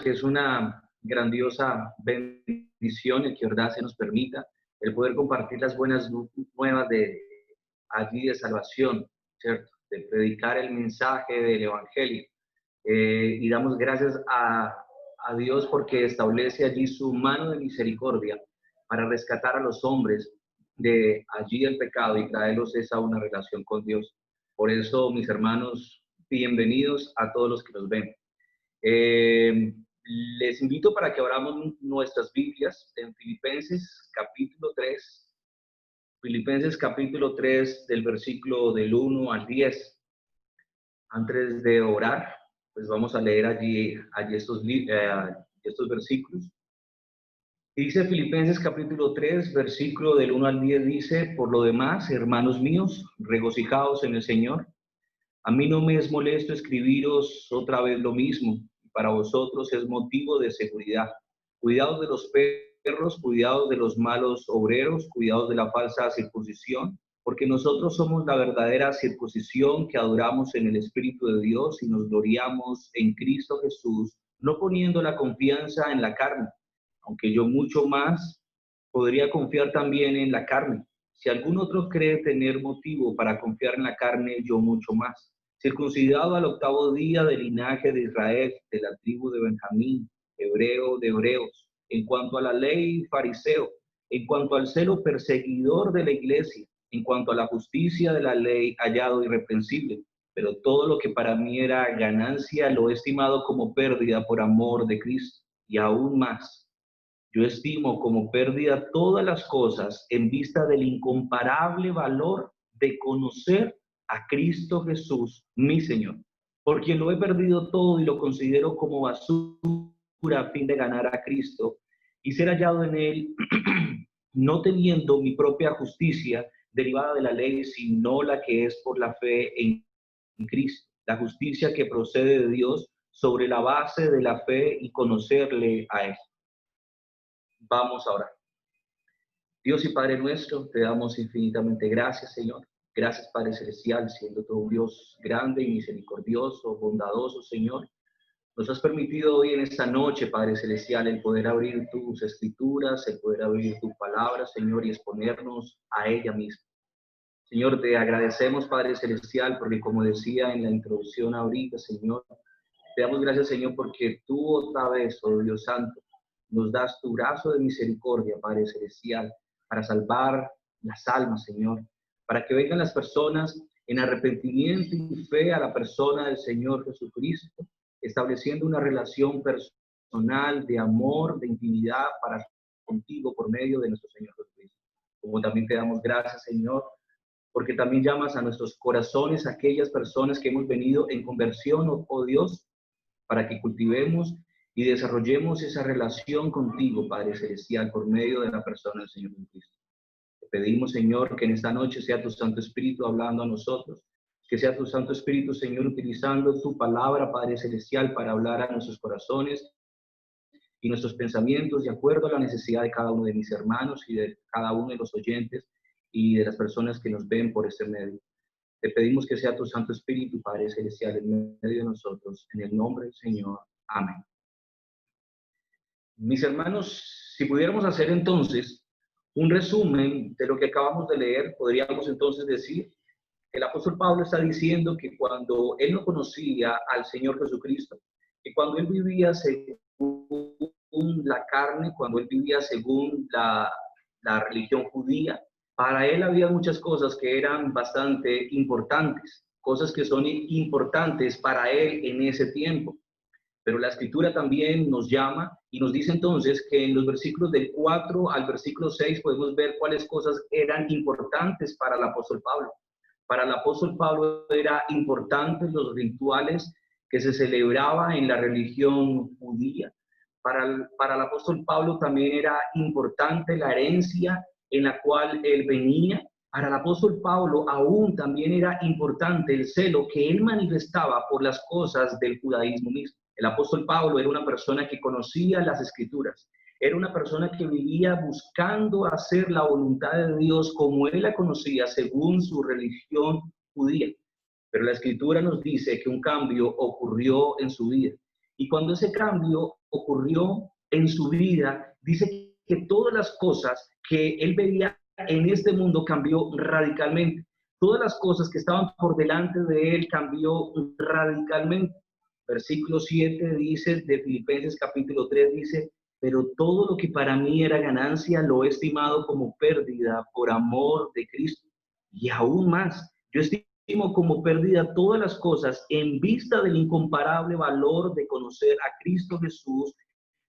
que es una grandiosa bendición el que verdad se nos permita el poder compartir las buenas nuevas de allí de salvación, ¿cierto? De predicar el mensaje del Evangelio. Y damos gracias a Dios porque establece allí su mano de misericordia para rescatar a los hombres de allí el pecado y traerlos a una relación con Dios. Por eso, mis hermanos, bienvenidos a todos los que nos ven. Les invito para que abramos nuestras Biblias en Filipenses capítulo 3 del versículo del 1 al 10. Antes de orar, pues vamos a leer allí estos versículos. Dice Filipenses capítulo 3, versículo del 1 al 10, dice: por lo demás, hermanos míos, regocijaos en el Señor. A mí no me es molesto escribiros otra vez lo mismo, para vosotros es motivo de seguridad. Cuidaos de los perros, cuidaos de los malos obreros, cuidaos de la falsa circuncisión, porque nosotros somos la verdadera circuncisión que adoramos en el Espíritu de Dios y nos gloriamos en Cristo Jesús, no poniendo la confianza en la carne, aunque yo mucho más podría confiar también en la carne. Si algún otro cree tener motivo para confiar en la carne, yo mucho más. Circuncidado al 8º día del linaje de Israel, de la tribu de Benjamín, hebreo de hebreos, en cuanto a la ley, fariseo, en cuanto al celo, perseguidor de la iglesia, en cuanto a la justicia de la ley, hallado irreprensible. Pero todo lo que para mí era ganancia, lo he estimado como pérdida por amor de Cristo. Y aún más, yo estimo como pérdida todas las cosas en vista del incomparable valor de conocer a Cristo Jesús, mi Señor, por quien lo he perdido todo y lo considero como basura a fin de ganar a Cristo y ser hallado en Él, no teniendo mi propia justicia derivada de la ley, sino la que es por la fe en Cristo, la justicia que procede de Dios sobre la base de la fe y conocerle a Él. Vamos a orar. Dios y Padre nuestro, te damos infinitamente gracias, Señor. Gracias, Padre Celestial, siendo tú un Dios grande y misericordioso, bondadoso, Señor. Nos has permitido hoy en esta noche, Padre Celestial, el poder abrir tus escrituras, el poder abrir tu palabra, Señor, y exponernos a ella misma. Señor, te agradecemos, Padre Celestial, porque como decía en la introducción ahorita, Señor, te damos gracias, Señor, porque tú otra vez, oh Dios Santo, nos das tu brazo de misericordia, Padre Celestial, para salvar las almas, Señor, para que vengan las personas en arrepentimiento y fe a la persona del Señor Jesucristo, estableciendo una relación personal de amor, de intimidad para contigo por medio de nuestro Señor Jesucristo. Como también te damos gracias, Señor, porque también llamas a nuestros corazones a aquellas personas que hemos venido en conversión, oh Dios, para que cultivemos y desarrollemos esa relación contigo, Padre Celestial, por medio de la persona del Señor Jesucristo. Te pedimos, Señor, que en esta noche sea tu Santo Espíritu hablando a nosotros, que sea tu Santo Espíritu, Señor, utilizando tu palabra, Padre Celestial, para hablar a nuestros corazones y nuestros pensamientos de acuerdo a la necesidad de cada uno de mis hermanos y de cada uno de los oyentes y de las personas que nos ven por este medio. Te pedimos que sea tu Santo Espíritu, Padre Celestial, en medio de nosotros, en el nombre del Señor. Amén. Mis hermanos, si pudiéramos hacer entonces un resumen de lo que acabamos de leer, podríamos entonces decir que el apóstol Pablo está diciendo que cuando él no conocía al Señor Jesucristo, que cuando él vivía según la carne, cuando él vivía según la religión judía, para él había muchas cosas que eran bastante importantes, cosas que son importantes para él en ese tiempo. Pero la Escritura también nos llama y nos dice entonces que en los versículos del 4 al versículo 6 podemos ver cuáles cosas eran importantes para el apóstol Pablo. Para el apóstol Pablo era importantes los rituales que se celebraba en la religión judía. Para el apóstol Pablo también era importante la herencia en la cual él venía. Para el apóstol Pablo aún también era importante el celo que él manifestaba por las cosas del judaísmo mismo. El apóstol Pablo era una persona que conocía las Escrituras, era una persona que vivía buscando hacer la voluntad de Dios como él la conocía según su religión judía. Pero la Escritura nos dice que un cambio ocurrió en su vida. Y cuando ese cambio ocurrió en su vida, dice que todas las cosas que él veía en este mundo cambió radicalmente. Todas las cosas que estaban por delante de él cambió radicalmente. Versículo 7 dice, de Filipenses capítulo 3 dice, pero todo lo que para mí era ganancia lo he estimado como pérdida por amor de Cristo. Y aún más, yo estimo como pérdida todas las cosas en vista del incomparable valor de conocer a Cristo Jesús,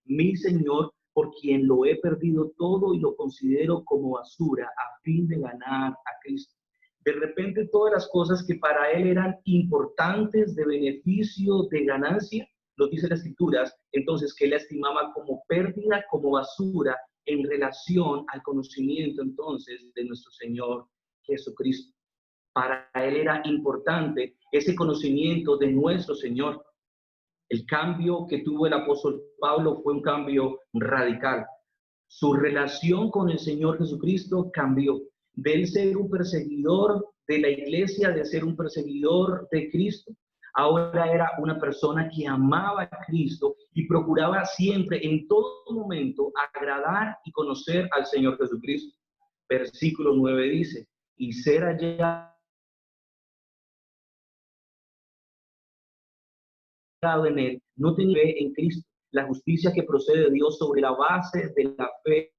mi Señor, por quien lo he perdido todo y lo considero como basura a fin de ganar a Cristo. De repente todas las cosas que para él eran importantes, de beneficio, de ganancia, lo dice las Escrituras, entonces que él estimaba como pérdida, como basura, en relación al conocimiento entonces de nuestro Señor Jesucristo. Para él era importante ese conocimiento de nuestro Señor. El cambio que tuvo el apóstol Pablo fue un cambio radical. Su relación con el Señor Jesucristo cambió. De él ser un perseguidor de la iglesia, de ser un perseguidor de Cristo, ahora era una persona que amaba a Cristo y procuraba siempre, en todo momento, agradar y conocer al Señor Jesucristo. Versículo 9 dice, y ser hallado en él, no tenía fe en Cristo, la justicia que procede de Dios sobre la base de la fe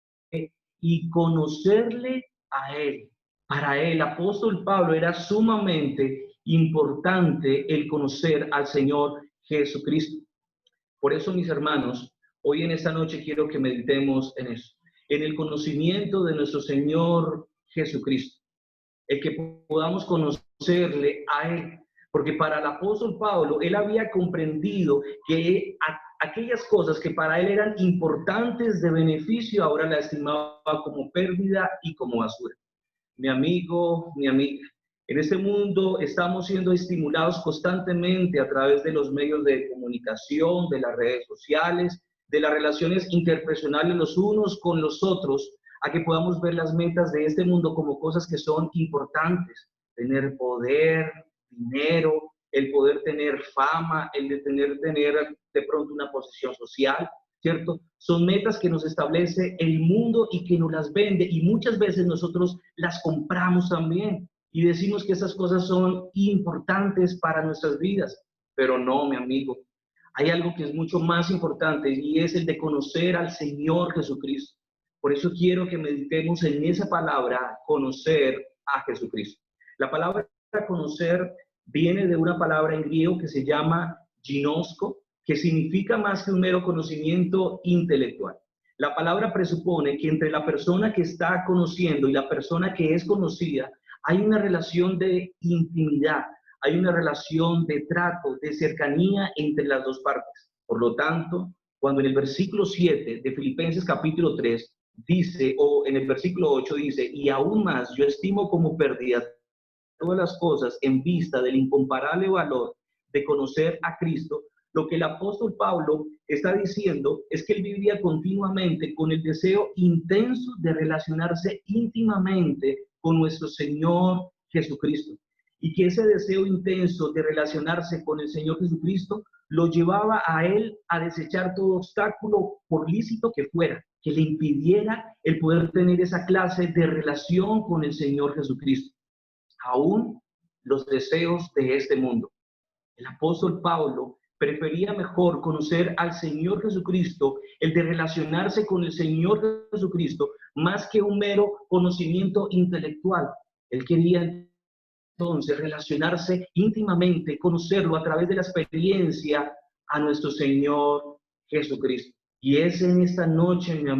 y conocerle a él. Para el apóstol Pablo era sumamente importante el conocer al Señor Jesucristo. Por eso, mis hermanos, hoy en esta noche quiero que meditemos en eso, en el conocimiento de nuestro Señor Jesucristo, el que podamos conocerle a él. Porque para el apóstol Pablo, él había comprendido que aquellas cosas que para él eran importantes de beneficio, ahora la estimaba como pérdida y como basura. Mi amigo, mi amiga, en este mundo estamos siendo estimulados constantemente a través de los medios de comunicación, de las redes sociales, de las relaciones interpersonales los unos con los otros, a que podamos ver las metas de este mundo como cosas que son importantes. Tener poder, dinero, el poder tener fama, el de tener de pronto una posición social, ¿cierto? Son metas que nos establece el mundo y que nos las vende, y muchas veces nosotros las compramos también y decimos que esas cosas son importantes para nuestras vidas, pero no, mi amigo. Hay algo que es mucho más importante y es el de conocer al Señor Jesucristo. Por eso quiero que meditemos en esa palabra, conocer a Jesucristo. La palabra conocer viene de una palabra en griego que se llama ginosko, que significa más que un mero conocimiento intelectual. La palabra presupone que entre la persona que está conociendo y la persona que es conocida hay una relación de intimidad, hay una relación de trato, de cercanía entre las dos partes. Por lo tanto, cuando en el versículo 7 de Filipenses capítulo 3 dice, o en el versículo 8 dice, y aún más yo estimo como pérdida todas las cosas en vista del incomparable valor de conocer a Cristo, lo que el apóstol Pablo está diciendo es que él vivía continuamente con el deseo intenso de relacionarse íntimamente con nuestro Señor Jesucristo. Y que ese deseo intenso de relacionarse con el Señor Jesucristo lo llevaba a él a desechar todo obstáculo, por lícito que fuera, que le impidiera el poder tener esa clase de relación con el Señor Jesucristo. Aún los deseos de este mundo. El apóstol Pablo prefería mejor conocer al Señor Jesucristo, el de relacionarse con el Señor Jesucristo, más que un mero conocimiento intelectual. Él quería entonces relacionarse íntimamente, conocerlo a través de la experiencia a nuestro Señor Jesucristo. Y es en esta noche, mi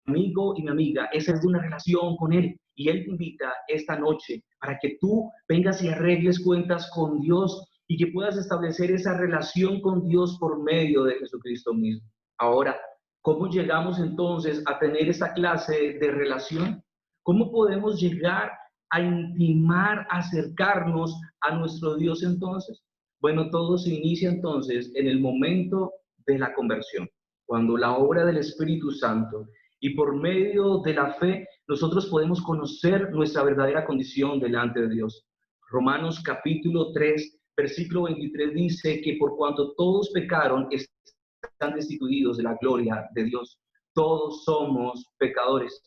amigo y mi amiga, esa es una relación con Él. Y Él te invita esta noche para que tú vengas y arregles cuentas con Dios y que puedas establecer esa relación con Dios por medio de Jesucristo mismo. Ahora, ¿cómo llegamos entonces a tener esa clase de relación? ¿Cómo podemos llegar a intimar, acercarnos a nuestro Dios entonces? Bueno, todo se inicia entonces en el momento de la conversión, cuando la obra del Espíritu Santo y por medio de la fe nosotros podemos conocer nuestra verdadera condición delante de Dios. Romanos capítulo 3 Versículo 23 dice que por cuanto todos pecaron, están destituidos de la gloria de Dios. Todos somos pecadores.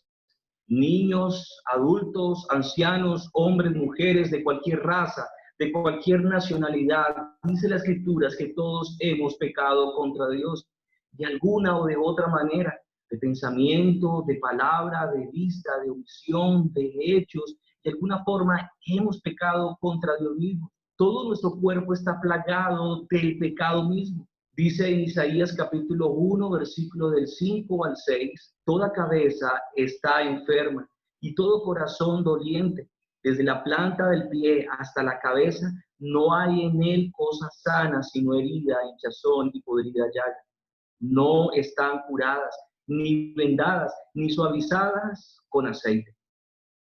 Niños, adultos, ancianos, hombres, mujeres, de cualquier raza, de cualquier nacionalidad. Dice las Escrituras que todos hemos pecado contra Dios de alguna o de otra manera, de pensamiento, de palabra, de vista, de omisión, de hechos. De alguna forma hemos pecado contra Dios mismo. Todo nuestro cuerpo está plagado del pecado mismo. Dice en Isaías capítulo 1, versículo del 5 al 6, toda cabeza está enferma y todo corazón doliente. Desde la planta del pie hasta la cabeza, no hay en él cosa sana, sino herida, hinchazón y podrida llaga. No están curadas, ni vendadas, ni suavizadas con aceite.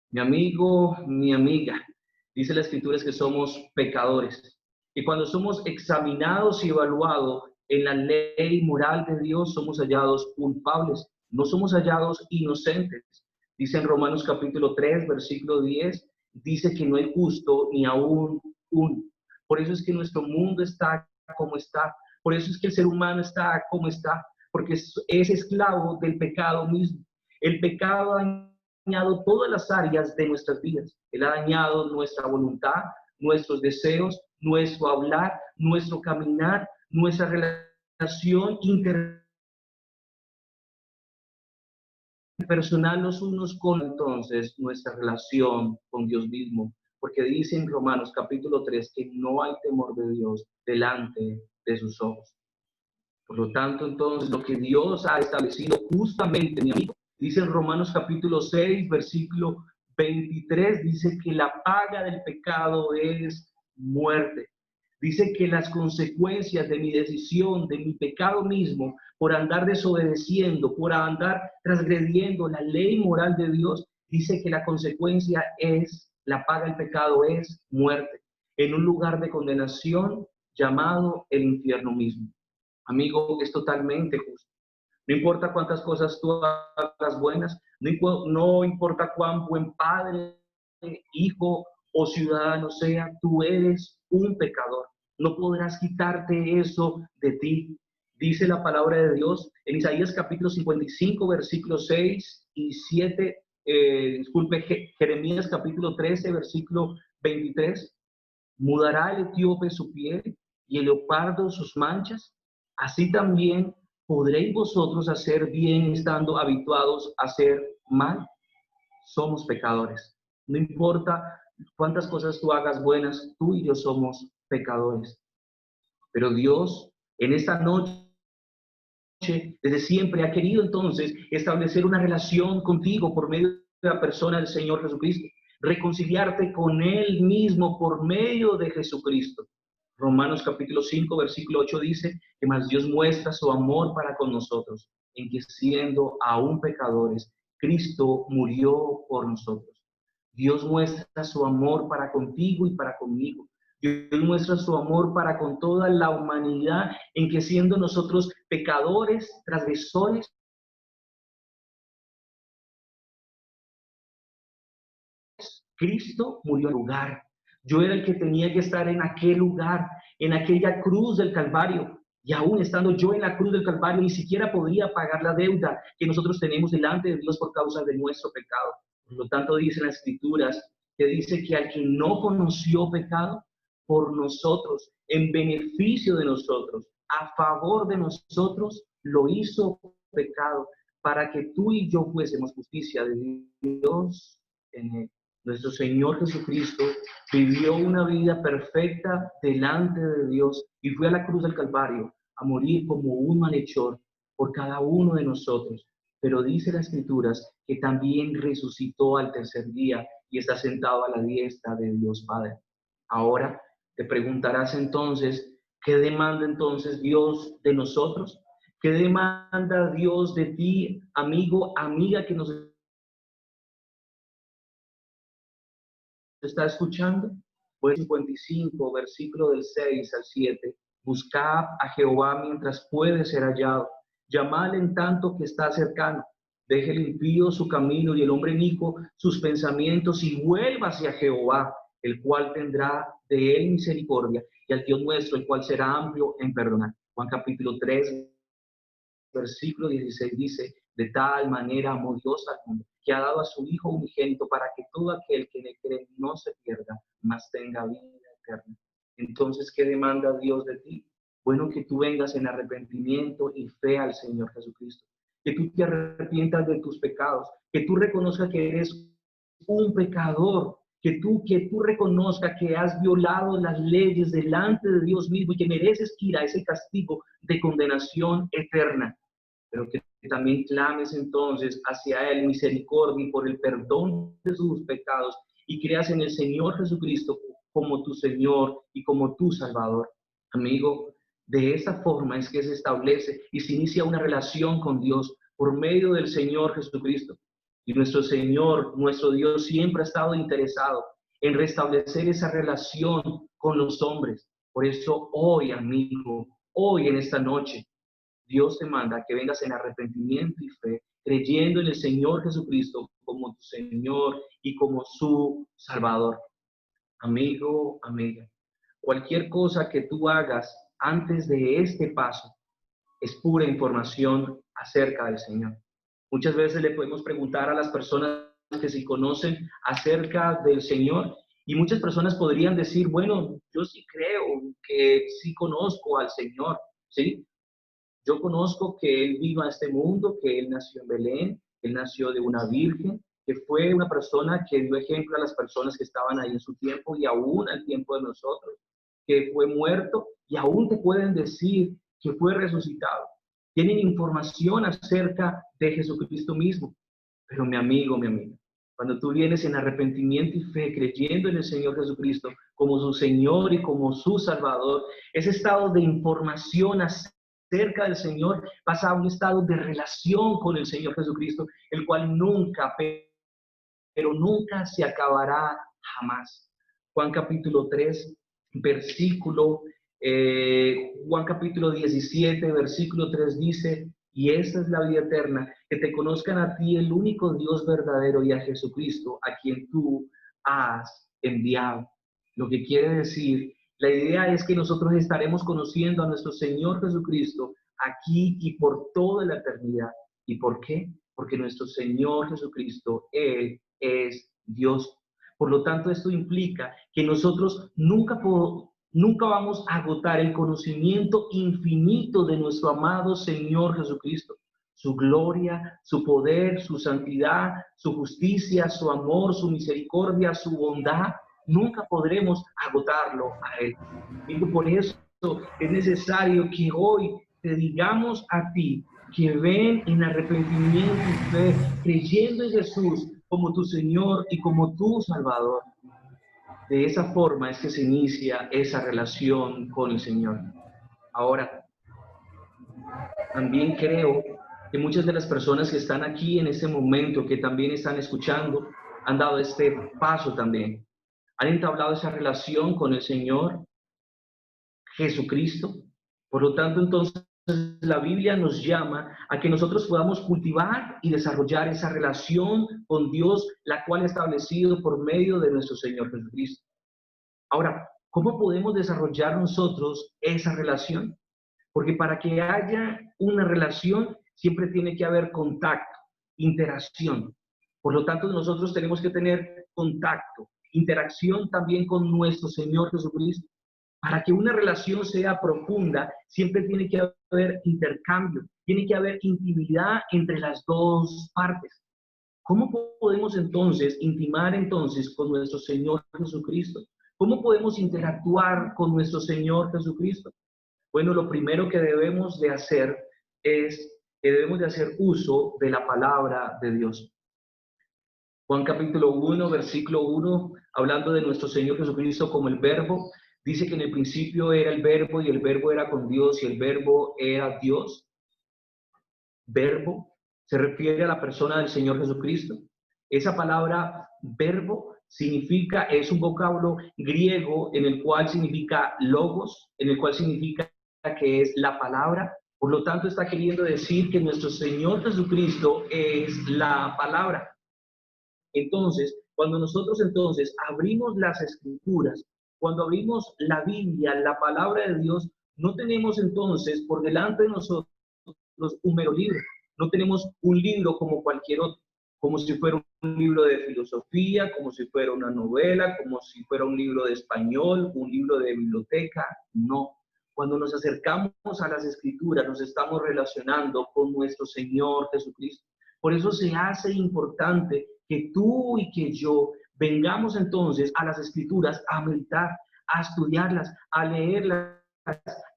Mi amigo, mi amiga, dice la Escritura que somos pecadores. Y cuando somos examinados y evaluados en la ley moral de Dios, somos hallados culpables, no somos hallados inocentes. Dice en Romanos capítulo 3, versículo 10, dice que no hay justo ni aún uno. Por eso es que nuestro mundo está como está. Por eso es que el ser humano está como está, porque es esclavo del pecado mismo. El pecado ha dañado todas las áreas de nuestras vidas. Él ha dañado nuestra voluntad, nuestros deseos, nuestro hablar, nuestro caminar, nuestra relación interpersonal los unos con entonces nuestra relación con Dios mismo. Porque dice en Romanos capítulo 3 que no hay temor de Dios delante de sus ojos. Por lo tanto, entonces, lo que Dios ha establecido justamente, mi amigo, dice en Romanos capítulo 6, versículo 23, dice que la paga del pecado es muerte. Dice que las consecuencias de mi decisión, de mi pecado mismo, por andar desobedeciendo, por andar transgrediendo la ley moral de Dios, dice que la consecuencia es, la paga del pecado es muerte, en un lugar de condenación llamado el infierno mismo. Amigo, es totalmente justo. No importa cuántas cosas tú hagas buenas, no importa cuán buen padre, hijo o ciudadano sea, tú eres un pecador. No podrás quitarte eso de ti. Dice la palabra de Dios en Isaías capítulo 55, versículos 6 y 7, Jeremías capítulo 13, versículo 23. ¿Mudará el etíope su piel y el leopardo sus manchas? Así también podréis vosotros hacer bien estando habituados a hacer mal. Somos pecadores. No importa cuántas cosas tú hagas buenas, tú y yo somos pecadores. Pero Dios en esta noche, desde siempre, ha querido entonces establecer una relación contigo por medio de la persona del Señor Jesucristo. Reconciliarte con Él mismo por medio de Jesucristo. Romanos capítulo 5, versículo 8 dice que más Dios muestra su amor para con nosotros, en que siendo aún pecadores, Cristo murió por nosotros. Dios muestra su amor para contigo y para conmigo. Dios muestra su amor para con toda la humanidad, en que siendo nosotros pecadores, transgresores, Cristo murió en lugar. Yo era el que tenía que estar en aquel lugar, en aquella cruz del Calvario. Y aún estando yo en la cruz del Calvario, ni siquiera podría pagar la deuda que nosotros tenemos delante de Dios por causa de nuestro pecado. Por lo tanto, dicen las Escrituras que dice que al que no conoció pecado, por nosotros, en beneficio de nosotros, a favor de nosotros, lo hizo pecado, para que tú y yo fuésemos justicia de Dios en él. Nuestro Señor Jesucristo vivió una vida perfecta delante de Dios y fue a la cruz del Calvario a morir como un malhechor por cada uno de nosotros. Pero dice las Escrituras que también resucitó al tercer día y está sentado a la diestra de Dios Padre. Ahora te preguntarás entonces, ¿qué demanda entonces Dios de nosotros? ¿Qué demanda Dios de ti, amigo, amiga que nos está escuchando? Pues 55, versículo del 6 al 7. Buscad a Jehová mientras puede ser hallado. Llamadle en tanto que está cercano. Deje el impío su camino y el hombre inicuo sus pensamientos y vuelva hacia Jehová, el cual tendrá de él misericordia, y al Dios nuestro, el cual será amplio en perdonar. Juan capítulo 3, versículo 16 dice: de tal manera amó Dios al mundo, que ha dado a su Hijo unigénito, para que todo aquel que en él cree no se pierda, mas tenga vida eterna. Entonces, ¿qué demanda Dios de ti? Bueno, que tú vengas en arrepentimiento y fe al Señor Jesucristo, que tú te arrepientas de tus pecados, que tú reconozcas que eres un pecador, que tú reconozcas que has violado las leyes delante de Dios mismo y que mereces ir a ese castigo de condenación eterna, pero que también clames entonces hacia Él misericordia y por el perdón de sus pecados, y creas en el Señor Jesucristo como tu Señor y como tu Salvador. Amigo, de esa forma es que se establece y se inicia una relación con Dios por medio del Señor Jesucristo. Y nuestro Señor, nuestro Dios, siempre ha estado interesado en restablecer esa relación con los hombres. Por eso hoy, amigo, hoy en esta noche, Dios te manda que vengas en arrepentimiento y fe, creyendo en el Señor Jesucristo como tu Señor y como su Salvador. Amigo, amiga, cualquier cosa que tú hagas antes de este paso es pura información acerca del Señor. Muchas veces le podemos preguntar a las personas que si conocen acerca del Señor, y muchas personas podrían decir: bueno, yo sí creo que sí conozco al Señor, ¿sí? Yo conozco que Él vino a este mundo, que Él nació en Belén, Él nació de una virgen, que fue una persona que dio ejemplo a las personas que estaban ahí en su tiempo y aún al tiempo de nosotros, que fue muerto y aún te pueden decir que fue resucitado. Tienen información acerca de Jesucristo mismo. Pero mi amigo, mi amiga, cuando tú vienes en arrepentimiento y fe, creyendo en el Señor Jesucristo como su Señor y como su Salvador, ese estado de información acerca del Señor pasa a un estado de relación con el Señor Jesucristo, el cual nunca, pero nunca se acabará jamás. Juan capítulo 3, versículo, Juan capítulo 17, versículo 3 dice: y esta es la vida eterna, que te conozcan a ti, el único Dios verdadero, y a Jesucristo, a quien tú has enviado. Lo que quiere decir, la idea es que nosotros estaremos conociendo a nuestro Señor Jesucristo aquí y por toda la eternidad. ¿Y por qué? Porque nuestro Señor Jesucristo, Él es Dios. Por lo tanto, esto implica que nosotros nunca vamos a agotar el conocimiento infinito de nuestro amado Señor Jesucristo. Su gloria, su poder, su santidad, su justicia, su amor, su misericordia, su bondad. Nunca podremos agotarlo a Él. Y por eso es necesario que hoy te digamos a ti que ven en arrepentimiento y fe, creyendo en Jesús como tu Señor y como tu Salvador. De esa forma es que se inicia esa relación con el Señor. Ahora, también creo que muchas de las personas que están aquí en este momento, que también están escuchando, han dado este paso también. Han entablado esa relación con el Señor Jesucristo. Por lo tanto, entonces, la Biblia nos llama a que nosotros podamos cultivar y desarrollar esa relación con Dios, la cual ha establecido por medio de nuestro Señor Jesucristo. Ahora, ¿cómo podemos desarrollar nosotros esa relación? Porque para que haya una relación, siempre tiene que haber contacto, interacción. Por lo tanto, nosotros tenemos que tener contacto, interacción también con nuestro Señor Jesucristo. Para que una relación sea profunda, siempre tiene que haber intercambio, tiene que haber intimidad entre las dos partes. ¿Cómo podemos entonces intimar entonces con nuestro Señor Jesucristo? ¿Cómo podemos interactuar con nuestro Señor Jesucristo? Bueno, lo primero que debemos de hacer es que debemos de hacer uso de la palabra de Dios. Juan capítulo 1, versículo 1, hablando de nuestro Señor Jesucristo como el Verbo, dice que en el principio era el Verbo y el Verbo era con Dios y el Verbo era Dios. Verbo se refiere a la persona del Señor Jesucristo. Esa palabra verbo significa, es un vocablo griego en el cual significa logos, en el cual significa que es la palabra. Por lo tanto, está queriendo decir que nuestro Señor Jesucristo es la palabra. Entonces, cuando nosotros entonces abrimos las escrituras, Cuando abrimos la Biblia, la palabra de Dios, no tenemos entonces por delante de nosotros un mero libro. No tenemos un libro como cualquier otro, como si fuera un libro de filosofía, como si fuera una novela, como si fuera un libro de español, un libro de biblioteca. No. Cuando nos acercamos a las Escrituras, nos estamos relacionando con nuestro Señor Jesucristo. Por eso se hace importante que tú y que yo vengamos entonces a las Escrituras a meditar, a estudiarlas, a leerlas,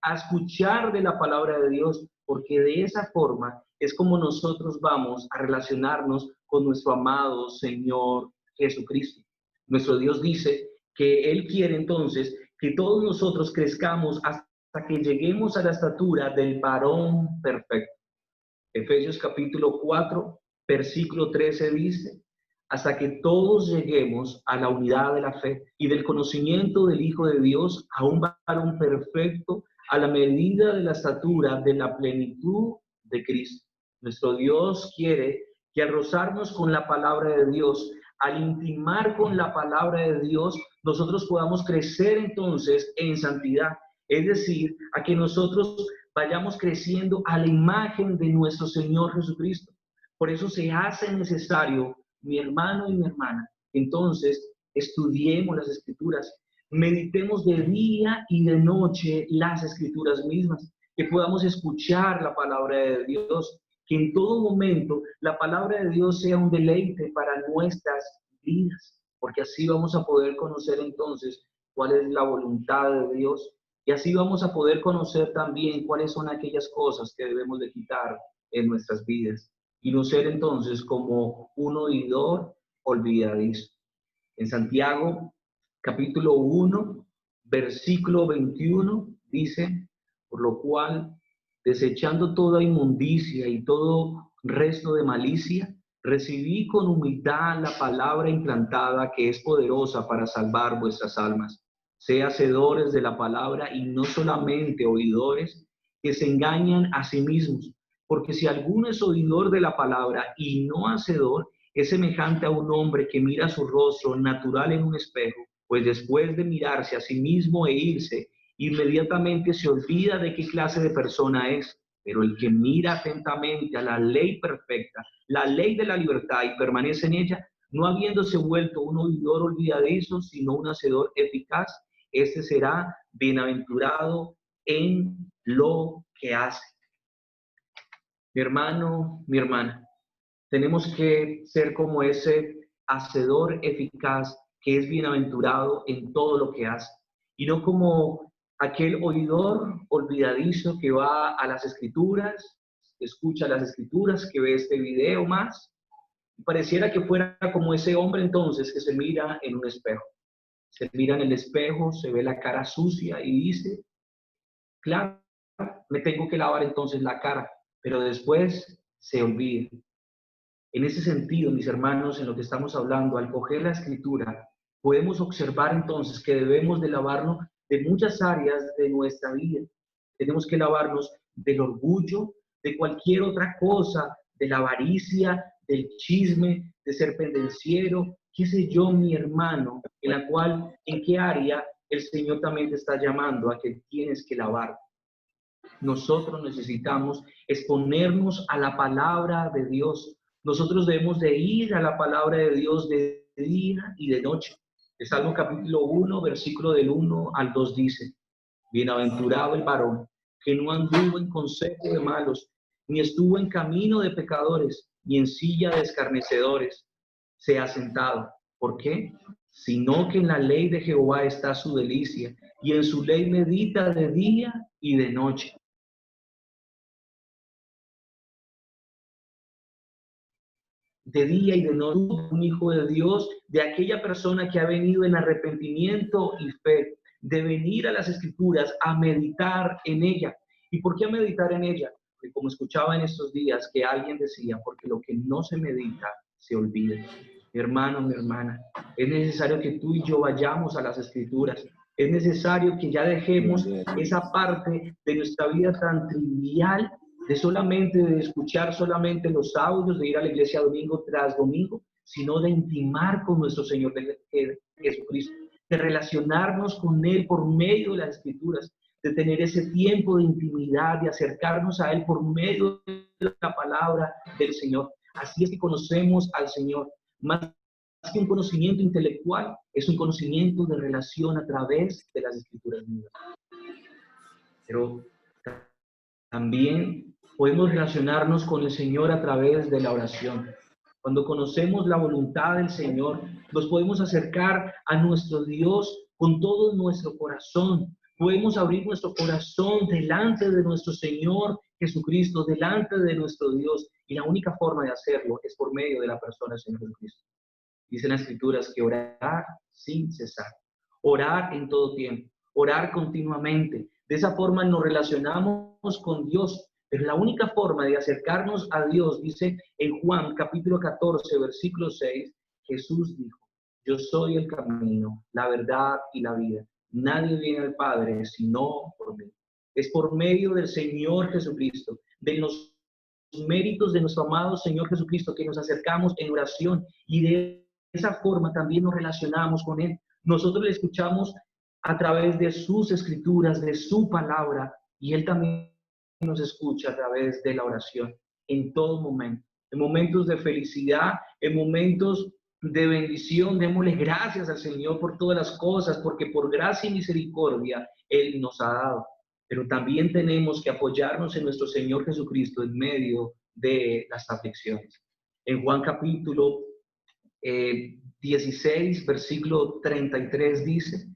a escuchar de la palabra de Dios, porque de esa forma es como nosotros vamos a relacionarnos con nuestro amado Señor Jesucristo. Nuestro Dios dice que Él quiere entonces que todos nosotros crezcamos hasta que lleguemos a la estatura del varón perfecto. Efesios capítulo 4, versículo 13 dice: hasta que todos lleguemos a la unidad de la fe y del conocimiento del Hijo de Dios, a un varón perfecto, a la medida de la estatura de la plenitud de Cristo. Nuestro Dios quiere que al rozarnos con la palabra de Dios, al intimar con la palabra de Dios, nosotros podamos crecer entonces en santidad. Es decir, a que nosotros vayamos creciendo a la imagen de nuestro Señor Jesucristo. Por eso se hace necesario, mi hermano y mi hermana, entonces estudiemos las Escrituras, meditemos de día y de noche las Escrituras mismas, que podamos escuchar la palabra de Dios, que en todo momento la palabra de Dios sea un deleite para nuestras vidas, porque así vamos a poder conocer entonces cuál es la voluntad de Dios. Y así vamos a poder conocer también cuáles son aquellas cosas que debemos de quitar en nuestras vidas y no ser entonces como un oidor olvidadizo. En Santiago, capítulo 1, versículo 21, dice: por lo cual, desechando toda inmundicia y todo resto de malicia, recibí con humildad la palabra implantada que es poderosa para salvar vuestras almas. Sea hacedores de la palabra y no solamente oidores, que se engañan a sí mismos. Porque si alguno es oidor de la palabra y no hacedor, es semejante a un hombre que mira su rostro natural en un espejo, pues después de mirarse a sí mismo e irse, inmediatamente se olvida de qué clase de persona es. Pero el que mira atentamente a la ley perfecta, la ley de la libertad, y permanece en ella, no habiéndose vuelto un oidor olvidadizo, sino un hacedor eficaz, este será bienaventurado en lo que hace. Mi hermano, mi hermana, tenemos que ser como ese hacedor eficaz que es bienaventurado en todo lo que hace, y no como aquel oidor olvidadizo que va a las Escrituras, escucha las Escrituras, que ve este video más, y pareciera que fuera como ese hombre entonces que se mira en un espejo. Se mira en el espejo, se ve la cara sucia y dice: claro, me tengo que lavar entonces la cara, pero después se olvida. En ese sentido, mis hermanos, en lo que estamos hablando, al coger la Escritura, podemos observar entonces que debemos de lavarnos de muchas áreas de nuestra vida. Tenemos que lavarnos del orgullo, de cualquier otra cosa, de la avaricia, del chisme, de ser pendenciero, qué sé yo, mi hermano, en la cual, en qué área el Señor también te está llamando a que tienes que lavar. Nosotros necesitamos exponernos a la palabra de Dios. Nosotros debemos de ir a la palabra de Dios de día y de noche. El Salmo capítulo 1, versículo del 1 al 2 dice: bienaventurado el varón que no anduvo en consejo de malos, ni estuvo en camino de pecadores, ni en silla de escarnecedores se ha sentado. ¿Por qué? Sino que en la ley de Jehová está su delicia, y en su ley medita de día y de noche. De día y de noche, un hijo de Dios, de aquella persona que ha venido en arrepentimiento y fe, de venir a las Escrituras a meditar en ella. ¿Y por qué a meditar en ella? Porque como escuchaba en estos días que alguien decía: porque lo que no se medita se olvida. Mi hermano, mi hermana, es necesario que tú y yo vayamos a las Escrituras. Es necesario que ya dejemos esa parte de nuestra vida tan trivial, de escuchar solamente los audios, de ir a la iglesia domingo tras domingo, sino de intimar con nuestro Señor Jesucristo. de relacionarnos con Él por medio de las Escrituras, de tener ese tiempo de intimidad, de acercarnos a Él por medio de la palabra del Señor. Así es que conocemos al Señor. Más que un conocimiento intelectual, es un conocimiento de relación a través de las Escrituras mismas. Pero también podemos relacionarnos con el Señor a través de la oración. Cuando conocemos la voluntad del Señor, nos podemos acercar a nuestro Dios con todo nuestro corazón. Podemos abrir nuestro corazón delante de nuestro Señor Jesucristo, delante de nuestro Dios. Y la única forma de hacerlo es por medio de la persona del Señor Jesucristo. Dicen las Escrituras que orar sin cesar, orar en todo tiempo, orar continuamente. De esa forma nos relacionamos con Dios. Pero la única forma de acercarnos a Dios, dice en Juan capítulo 14, versículo 6, Jesús dijo: yo soy el camino, la verdad y la vida. Nadie viene al Padre sino por mí. Es por medio del Señor Jesucristo, de los méritos de nuestro amado Señor Jesucristo, que nos acercamos en oración, y de esa forma también nos relacionamos con Él. Nosotros le escuchamos a través de sus escrituras, de su palabra, y Él también nos escucha a través de la oración en todo momento. En momentos de felicidad, en momentos de bendición, démosle gracias al Señor por todas las cosas, porque por gracia y misericordia Él nos ha dado. Pero también tenemos que apoyarnos en nuestro Señor Jesucristo en medio de las aflicciones. En Juan capítulo 16, versículo 33 dice: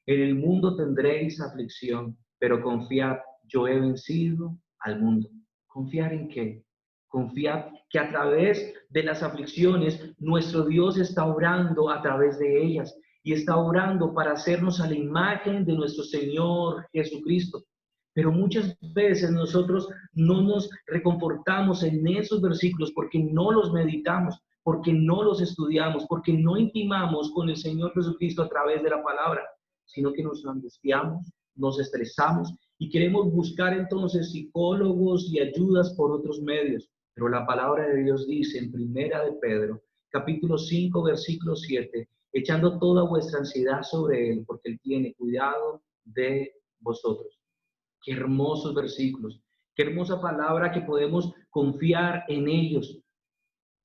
en el mundo tendréis aflicción, pero confiad, yo he vencido al mundo. ¿Confiar en qué? Confiar que a través de las aflicciones nuestro Dios está obrando a través de ellas, y está obrando para hacernos a la imagen de nuestro Señor Jesucristo. Pero muchas veces nosotros no nos reconfortamos en esos versículos porque no los meditamos, porque no los estudiamos, porque no intimamos con el Señor Jesucristo a través de la palabra, sino que nos angustiamos, nos estresamos y queremos buscar entonces psicólogos y ayudas por otros medios. Pero la palabra de Dios dice en Primera de Pedro, capítulo 5, versículo 7, echando toda vuestra ansiedad sobre Él, porque Él tiene cuidado de vosotros. Qué hermosos versículos, qué hermosa palabra que podemos confiar en ellos.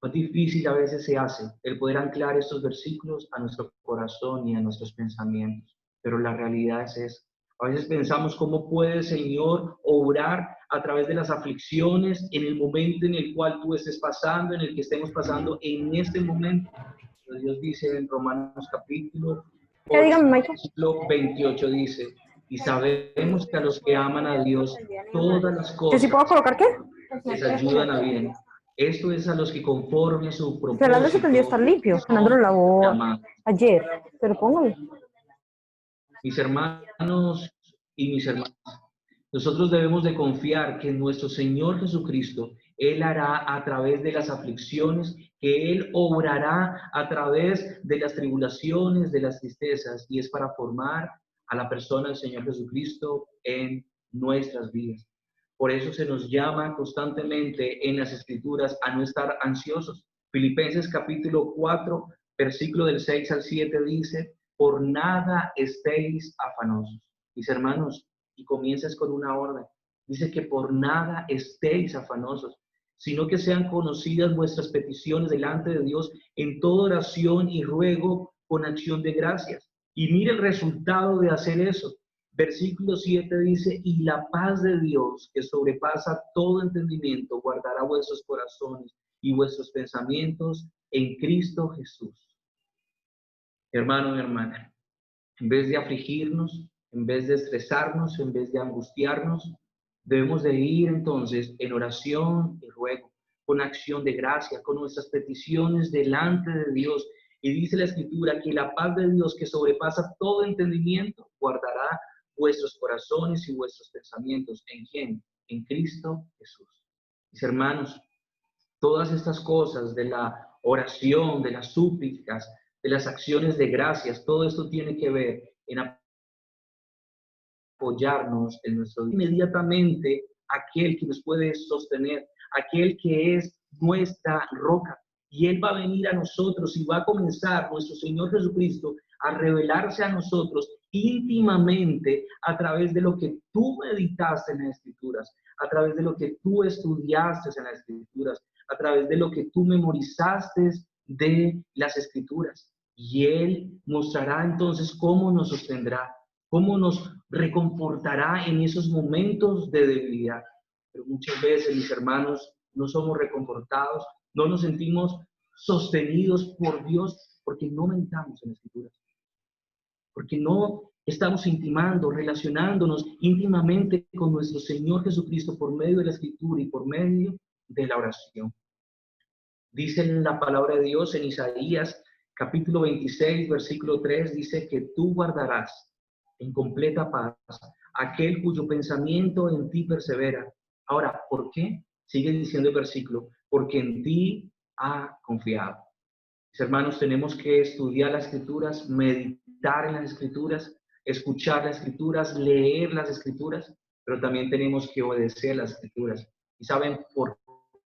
Más difícil a veces se hace el poder anclar estos versículos a nuestro corazón y a nuestros pensamientos, pero la realidad es esa. A veces pensamos cómo puede el Señor obrar a través de las aflicciones en el momento en el cual tú estés pasando, en el que estemos pasando en este momento. Pero Dios dice en Romanos capítulo 8, versículo 28, dice: y sabemos que a los que aman a Dios, todas las cosas ¿Yo sí puedo colocar qué? les ayudan a bien. Esto es a los que conforme a su propósito. Fernando se tendió a estar limpio. Fernando lo lavó ayer, pero póngalo. Mis hermanos y mis hermanas, nosotros debemos de confiar que nuestro Señor Jesucristo, Él hará a través de las aflicciones, que Él obrará a través de las tribulaciones, de las tristezas, y es para formar a la persona del Señor Jesucristo en nuestras vidas. Por eso se nos llama constantemente en las Escrituras a no estar ansiosos. Filipenses capítulo 4, versículo del 6 al 7 dice: por nada estéis afanosos. Mis hermanos, y comienzas con una orden. Dice que por nada estéis afanosos, sino que sean conocidas vuestras peticiones delante de Dios en toda oración y ruego con acción de gracias. Y mire el resultado de hacer eso. Versículo 7 dice: y la paz de Dios, que sobrepasa todo entendimiento, guardará vuestros corazones y vuestros pensamientos en Cristo Jesús. Hermano y hermana, en vez de afligirnos, en vez de estresarnos, en vez de angustiarnos, debemos de ir entonces en oración y ruego, con acción de gracia, con nuestras peticiones delante de Dios. Y dice la Escritura que la paz de Dios, que sobrepasa todo entendimiento, guardará vuestros corazones y vuestros pensamientos. ¿En quién? En Cristo Jesús. Mis hermanos, todas estas cosas de la oración, de las súplicas, de las acciones de gracias, todo esto tiene que ver en apoyarnos en nuestro Dios. Inmediatamente aquel que nos puede sostener, aquel que es nuestra roca, y Él va a venir a nosotros y va a comenzar, nuestro Señor Jesucristo, a revelarse a nosotros íntimamente a través de lo que tú meditaste en las Escrituras, a través de lo que tú estudiaste en las Escrituras, a través de lo que tú memorizaste de las Escrituras. Y Él mostrará entonces cómo nos sostendrá, cómo nos reconfortará en esos momentos de debilidad. Pero muchas veces, mis hermanos, no somos reconfortados, no nos sentimos sostenidos por Dios porque no meditamos en las Escrituras, porque no estamos intimando, relacionándonos íntimamente con nuestro Señor Jesucristo por medio de la Escritura y por medio de la oración. Dice la palabra de Dios en Isaías capítulo 26, versículo 3, dice que tú guardarás en completa paz aquel cuyo pensamiento en ti persevera. Ahora, ¿por qué? Sigue diciendo el versículo, porque en ti ha confiado. Mis hermanos, tenemos que estudiar las Escrituras, meditar en las Escrituras, escuchar las Escrituras, leer las Escrituras, pero también tenemos que obedecer las Escrituras. ¿Y saben por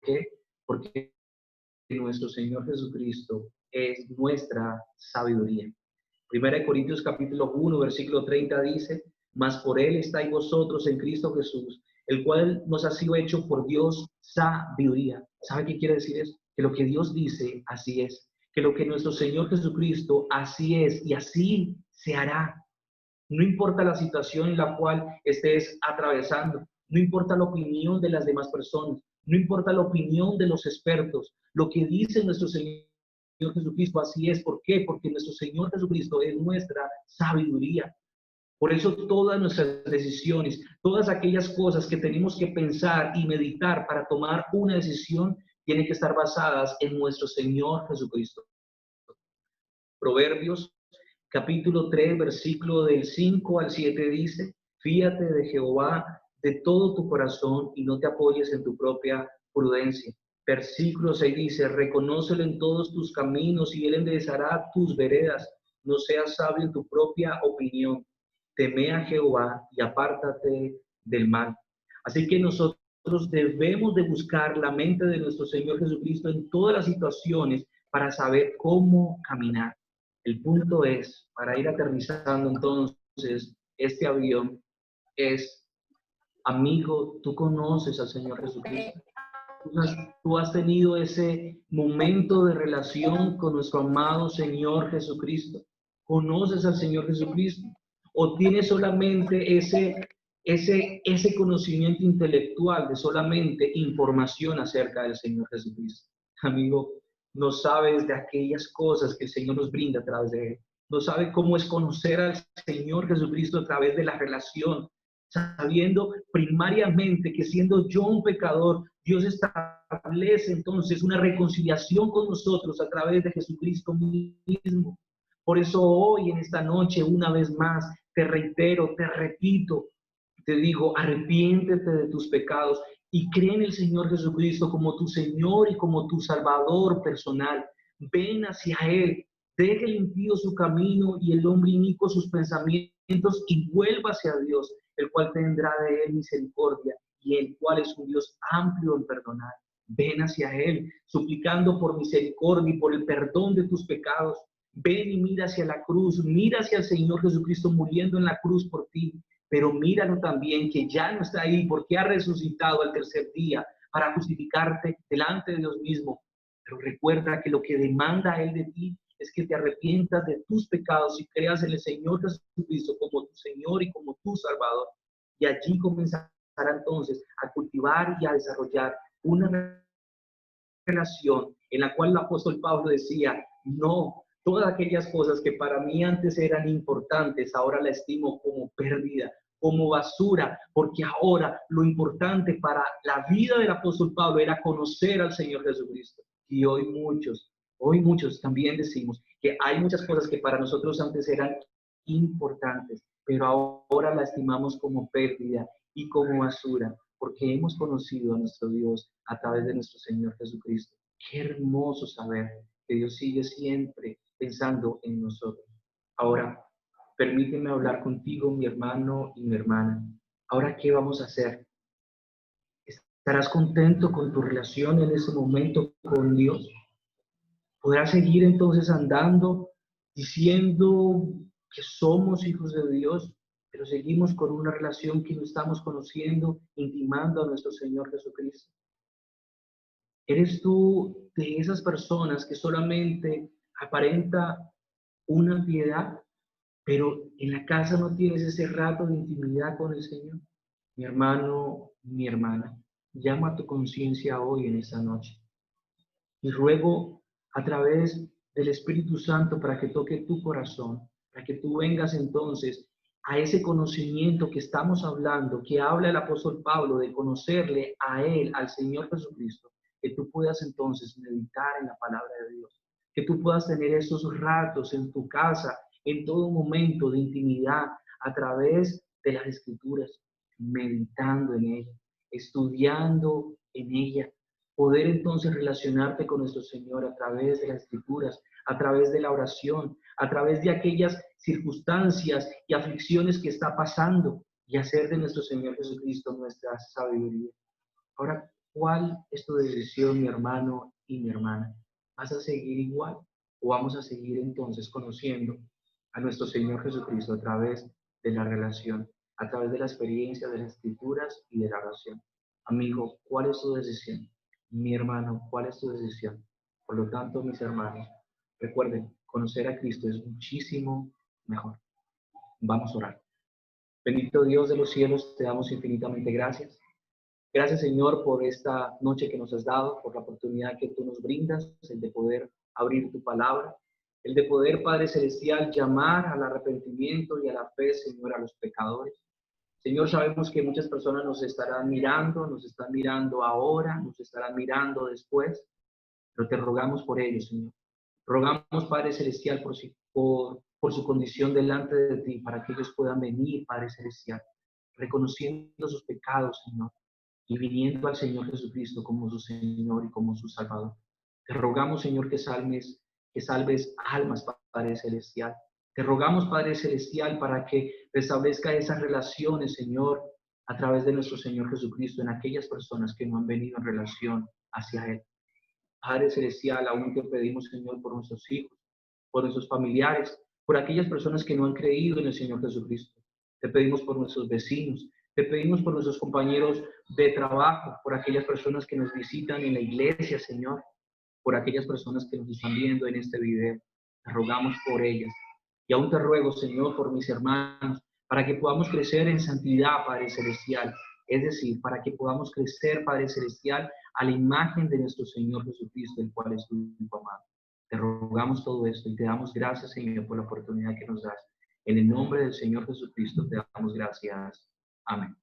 qué? Porque nuestro Señor Jesucristo es nuestra sabiduría. Primera de Corintios capítulo 1, versículo 30 dice, mas por Él estáis vosotros en Cristo Jesús, el cual nos ha sido hecho por Dios sabiduría. ¿Sabe qué quiere decir eso? Que lo que Dios dice, así es. Que lo que nuestro Señor Jesucristo, así es y así se hará. No importa la situación en la cual estés atravesando, no importa la opinión de las demás personas, no importa la opinión de los expertos, lo que dice nuestro Señor Jesucristo, así es. ¿Por qué? Porque nuestro Señor Jesucristo es nuestra sabiduría. Por eso todas nuestras decisiones, todas aquellas cosas que tenemos que pensar y meditar para tomar una decisión, tienen que estar basadas en nuestro Señor Jesucristo. Proverbios capítulo 3, versículo del 5 al 7 dice, fíate de Jehová de todo tu corazón y no te apoyes en tu propia prudencia. Versículo 6 dice, reconócelo en todos tus caminos y él enderezará tus veredas. No seas sabio en tu propia opinión. Teme a Jehová y apártate del mal. Así que nosotros debemos de buscar la mente de nuestro Señor Jesucristo en todas las situaciones para saber cómo caminar. El punto es, para ir aterrizando entonces, este avión es, amigo, tú conoces al Señor Jesucristo. Tú has tenido ese momento de relación con nuestro amado Señor Jesucristo. ¿Conoces al Señor Jesucristo? ¿O tienes solamente ese conocimiento intelectual de solamente información acerca del Señor Jesucristo? Amigo, no sabes de aquellas cosas que el Señor nos brinda a través de Él. No sabes cómo es conocer al Señor Jesucristo a través de la relación, sabiendo primariamente que siendo yo un pecador, Dios establece entonces una reconciliación con nosotros a través de Jesucristo mismo. Por eso hoy, en esta noche, una vez más, te reitero, te repito, te digo, arrepiéntete de tus pecados y cree en el Señor Jesucristo como tu Señor y como tu Salvador personal. Ven hacia Él, deje limpio su camino y el hombre inicuo sus pensamientos y vuelva hacia Dios, el cual tendrá de Él misericordia y el cual es un Dios amplio en perdonar. Ven hacia Él, suplicando por misericordia y por el perdón de tus pecados. Ven y mira hacia la cruz, mira hacia el Señor Jesucristo muriendo en la cruz por ti, pero míralo también que ya no está ahí porque ha resucitado al tercer día para justificarte delante de Dios mismo. Pero recuerda que lo que demanda Él de ti es que te arrepientas de tus pecados y creas en el Señor Jesucristo como tu Señor y como tu Salvador. Y allí comenzará entonces a cultivar y a desarrollar una relación en la cual el apóstol Pablo decía, no, todas aquellas cosas que para mí antes eran importantes, ahora la estimo como pérdida, como basura, porque ahora lo importante para la vida del apóstol Pablo era conocer al Señor Jesucristo. Y hoy muchos también decimos que hay muchas cosas que para nosotros antes eran importantes, pero ahora la estimamos como pérdida y como basura, porque hemos conocido a nuestro Dios a través de nuestro Señor Jesucristo. Qué hermoso saber que Dios sigue siempre pensando en nosotros. Ahora, permíteme hablar contigo, mi hermano y mi hermana. Ahora, ¿qué vamos a hacer? ¿Estarás contento con tu relación en ese momento con Dios? ¿Podrás seguir entonces andando diciendo que somos hijos de Dios, pero seguimos con una relación que no estamos conociendo, intimando a nuestro Señor Jesucristo. ¿Eres tú de esas personas que solamente aparenta una piedad, pero en la casa no tienes ese rato de intimidad con el Señor? Mi hermano, mi hermana, llama a tu conciencia hoy en esta noche y ruego a través del Espíritu Santo para que toque tu corazón, para que tú vengas entonces a ese conocimiento que estamos hablando, que habla el apóstol Pablo de conocerle a Él, al Señor Jesucristo, que tú puedas entonces meditar en la palabra de Dios, que tú puedas tener esos ratos en tu casa, en todo momento de intimidad, a través de las Escrituras, meditando en ella, estudiando en ella, poder entonces relacionarte con nuestro Señor a través de las Escrituras, a través de la oración, a través de aquellas circunstancias y aflicciones que está pasando y hacer de nuestro Señor Jesucristo nuestra sabiduría. Ahora, ¿cuál es tu decisión, mi hermano y mi hermana? ¿Vas a seguir igual o vamos a seguir entonces conociendo a nuestro Señor Jesucristo a través de la relación, a través de la experiencia de las Escrituras y de la oración? Amigo, ¿cuál es tu decisión? Mi hermano, ¿cuál es tu decisión? Por lo tanto, mis hermanos, recuerden, conocer a Cristo es muchísimo mejor. Vamos a orar. Bendito Dios de los cielos, te damos infinitamente gracias. Gracias, Señor, por esta noche que nos has dado, por la oportunidad que tú nos brindas, el de poder abrir tu palabra, el de poder, Padre Celestial, llamar al arrepentimiento y a la fe, Señor, a los pecadores. Señor, sabemos que muchas personas nos están mirando ahora, nos estarán mirando después, pero te rogamos por ellos, Señor. Rogamos, Padre Celestial, por su condición delante de ti, para que ellos puedan venir, Padre Celestial, reconociendo sus pecados, Señor, y viniendo al Señor Jesucristo como su Señor y como su Salvador. Te rogamos, Señor, que salves almas, Padre Celestial. Te rogamos, Padre Celestial, para que restablezca esas relaciones, Señor, a través de nuestro Señor Jesucristo en aquellas personas que no han venido en relación hacia Él. Padre Celestial, aún te pedimos, Señor, por nuestros hijos, por nuestros familiares, por aquellas personas que no han creído en el Señor Jesucristo. Te pedimos por nuestros vecinos, te pedimos por nuestros compañeros de trabajo, por aquellas personas que nos visitan en la iglesia, Señor, por aquellas personas que nos están viendo en este video. Te rogamos por ellas. Y aún te ruego, Señor, por mis hermanos, para que podamos crecer en santidad, Padre Celestial. Es decir, para que podamos crecer, Padre Celestial, a la imagen de nuestro Señor Jesucristo, el cual es tu Hijo amado. Te rogamos todo esto y te damos gracias, Señor, por la oportunidad que nos das. En el nombre del Señor Jesucristo te damos gracias. Amén.